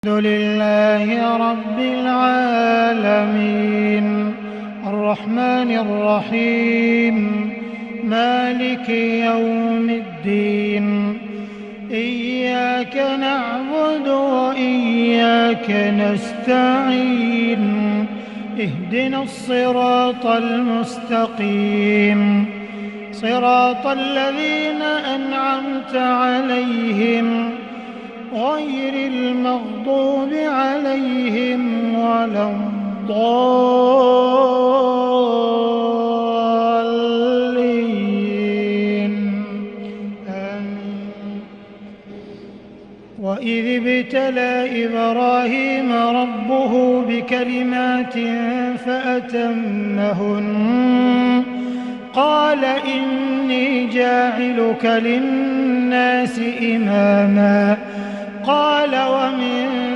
الحمد لله رب العالمين الرحمن الرحيم مالك يوم الدين إياك نعبد وإياك نستعين اهدنا الصراط المستقيم صراط الذين أنعمت عليهم غير المغضوب عليهم ولا الضالين آمين. وإذ ابتلى إبراهيم ربه بكلمات فأتمهن قال إني جاعلك للناس إماما قال ومن